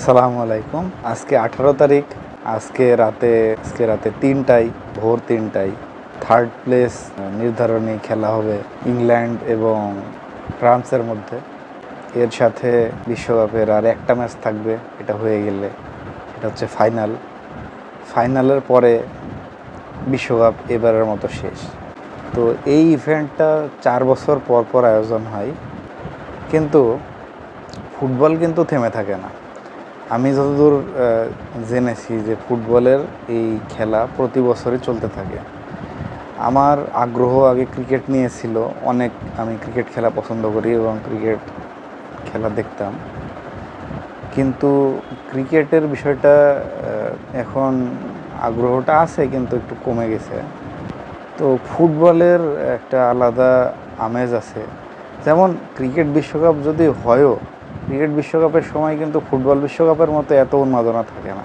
আসসালামু আলাইকুম। আজকে 18 তারিখ। আজকে রাতে 3টায়, ভোর 3টায় থার্ড প্লেস নির্ধারণী খেলা হবে ইংল্যান্ড এবং ফ্রান্সের মধ্যে। এর সাথে বিশ্বকাপের আর একটা ম্যাচ থাকবে, এটা হয়ে গেলে এটা হচ্ছে ফাইনালের পরে বিশ্বকাপ এবারের মতো শেষ। তো এই ইভেন্টটা 4 বছর পর পর আয়োজন হয়, কিন্তু ফুটবল কিন্তু থেমে থাকে না। আমি যতদূর জেনেছি যে ফুটবলের এই খেলা প্রতি বছরই চলতে থাকে। আমার আগ্রহ আগে ক্রিকেট নিয়ে ছিল অনেক। আমি ক্রিকেট খেলা পছন্দ করি এবং ক্রিকেট খেলা দেখতাম, কিন্তু ক্রিকেটের বিষয়টা এখন আগ্রহটা আছে কিন্তু একটু কমে গেছে। তো ফুটবলের একটা আলাদা আমেজ আছে। যেমন ক্রিকেট বিশ্বকাপ যদি হয়ও, ক্রিকেট বিশ্বকাপের সময় কিন্তু ফুটবল বিশ্বকাপের মতো এত উন্মাদনা থাকে না।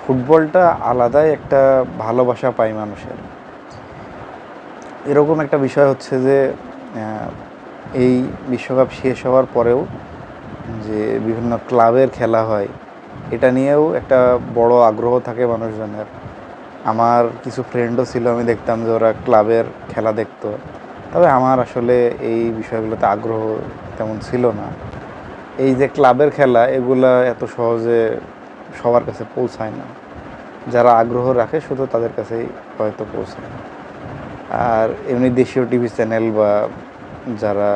ফুটবলটা আলাদাই একটা ভালোবাসা পায় মানুষের। এরকম একটা বিষয় হচ্ছে যে এই বিশ্বকাপ শেষ হওয়ার পরেও যে বিভিন্ন ক্লাবের খেলা হয়, এটা নিয়েও একটা বড় আগ্রহ থাকে মানুষজনের। আমার কিছু ফ্রেন্ডও ছিল, আমি দেখতাম যে ওরা ক্লাবের খেলা দেখতো। তবে আমার আসলে এই বিষয়গুলোতে আগ্রহ তেমন ছিল না। এই যে ক্লাবের খেলা, এগুলা এত সহজে সবার কাছে পৌঁছায় না। যারা আগ্রহ রাখে শুধু তাদের কাছেই হয়তো পৌঁছায়। আর এমনি দেশীয় টিভি চ্যানেল বা যারা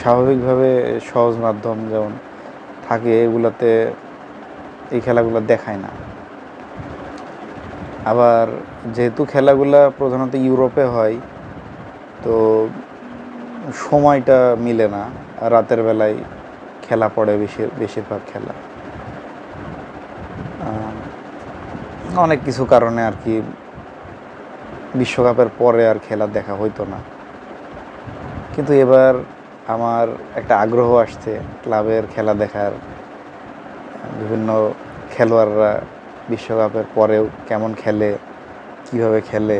স্বাভাবিকভাবে সহজ মাধ্যম যেমন থাকে, এগুলাতে এই খেলাগুলো দেখায় না। আবার যেহেতু খেলাগুলা প্রধানত ইউরোপে হয়, তো সময়টা মিলে না। রাতের বেলায় খেলা পড়ে বেশিরভাগ খেলা। অনেক কিছু কারণে আর কি বিশ্বকাপের পরে আর খেলা দেখা হইতো না। কিন্তু এবার আমার একটা আগ্রহ আসছে ক্লাবের খেলা দেখার। বিভিন্ন খেলোয়াড়রা বিশ্বকাপের পরেও কেমন খেলে, কিভাবে খেলে,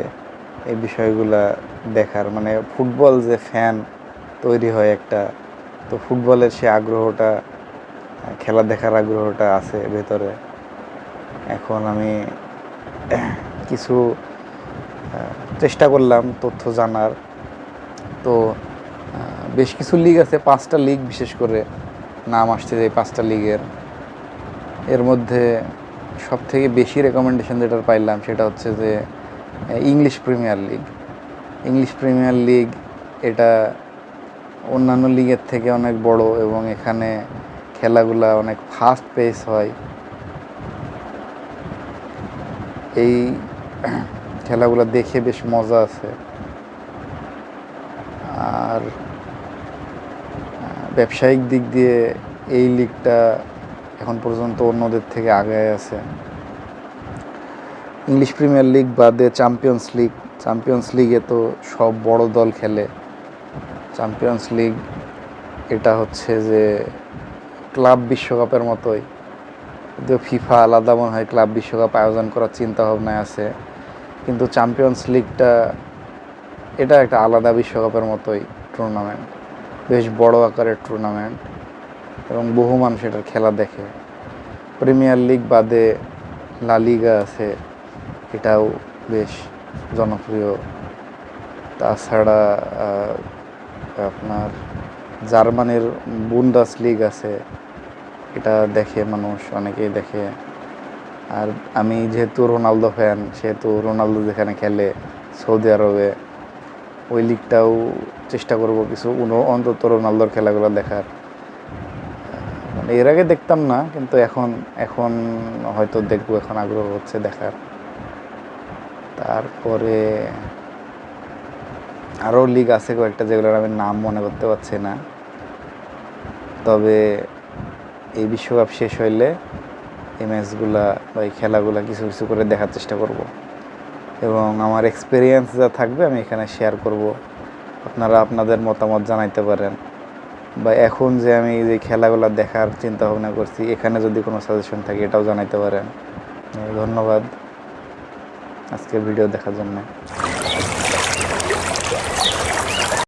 এই বিষয়গুলা দেখার। মানে ফুটবল যে ফ্যান তৈরি হয় একটা, তো ফুটবলের সে আগ্রহটা, খেলা দেখার আগ্রহটা আছে ভেতরে। এখন আমি কিছু চেষ্টা করলাম তথ্য জানার। তো বেশ কিছু লিগ আছে, 5টা লিগ বিশেষ করে নাম আসছে যে 5টা লিগের। এর মধ্যে সবথেকে বেশি রেকমেন্ডেশন যেটা পাইলাম সেটা হচ্ছে যে ইংলিশ প্রিমিয়ার লিগ। এটা অন্যান্য লিগের থেকে অনেক বড় এবং এখানে খেলাগুলা অনেক ফাস্ট পেস হয়। এই খেলাগুলো দেখে বেশ মজা আছে। আর ব্যবসায়িক দিক দিয়ে এই লিগটা এখন পর্যন্ত অন্যদের থেকে আগায় আছে। ইংলিশ প্রিমিয়ার লিগ বাদে চ্যাম্পিয়ন্স লিগে তো সব বড় দল খেলে। চ্যাম্পিয়ন্স লিগ এটা হচ্ছে যে ক্লাব বিশ্বকাপের মতোই, কিন্তু ফিফা আলাদা মনে হয় ক্লাব বিশ্বকাপ আয়োজন করার চিন্তা ভাবনায় আছে। কিন্তু চ্যাম্পিয়ন্স লিগটা এটা একটা আলাদা বিশ্বকাপের মতোই টুর্নামেন্ট, বেশ বড় আকারের টুর্নামেন্ট এবং বহু মানুষ এটার খেলা দেখে। প্রিমিয়ার লিগ বাদে লা লিগা আছে, এটাও বেশ জনপ্রিয়। তাছাড়া আপনার জার্মানির বুন্দাস লিগ আছে, এটা দেখে মানুষ, অনেকেই দেখে। আর আমি যেহেতু রোনালদো ফ্যান, সেহেতু রোনালদো যেখানে খেলে সৌদি আরবে, ওই লিগটাও চেষ্টা করব কিছু অন্তত রোনালদোর খেলাগুলো দেখার। মানে এর আগে দেখতাম না, কিন্তু এখন হয়তো দেখবো, এখন আগ্রহ হচ্ছে দেখার। তারপরে আরও লিগ আছে কয়েকটা, যেগুলোর আমি নাম মনে করতে পারছি না। তবে এই বিশ্বকাপ শেষ হইলে এই ম্যাচগুলা বা এই খেলাগুলা কিছু কিছু করে দেখার চেষ্টা করব এবং আমার এক্সপিরিয়েন্স যা থাকবে আমি এখানে শেয়ার করব। আপনারা আপনাদের মতামত জানাইতে পারেন, বা এখন যে আমি যে খেলাগুলো দেখার চিন্তা ভাবনা করছি, এখানে যদি কোনো সাজেশন থাকে এটাও জানাইতে পারেন। ধন্যবাদ আজকের ভিডিও দেখার জন্য।